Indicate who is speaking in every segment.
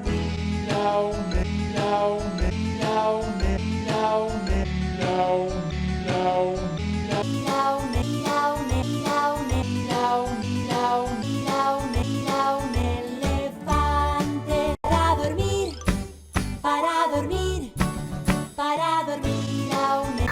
Speaker 1: elefante. Para dormir, para dormir a un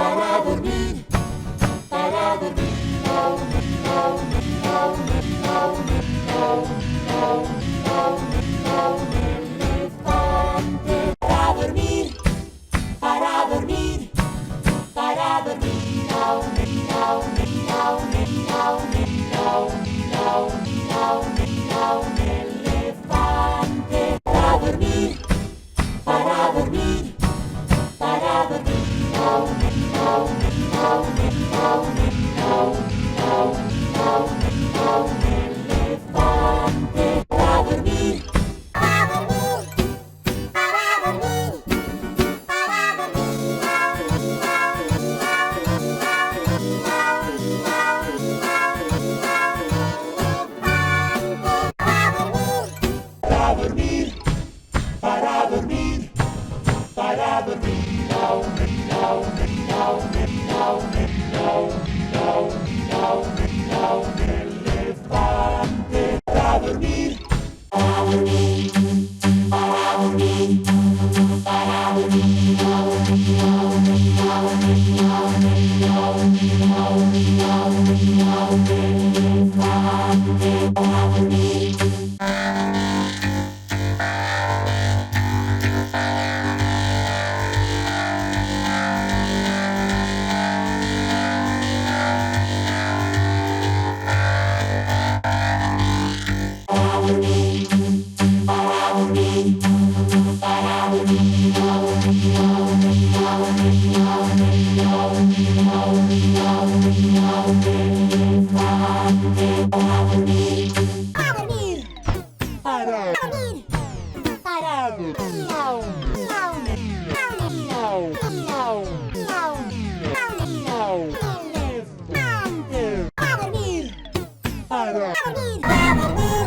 Speaker 1: para dormir, para dormir, para dormir a un elefante. Para dormir, para dormir, para dormir a un elefante. Para dormir, para dormir, para dormir a un elefante. Para dormir, para dormir, para dormir, para dormir para dormir, para dormir, para dormir a un elefante. Para dormir, para dormir, para dormir, para dormir a un elefante. Para dormir. Para dormir.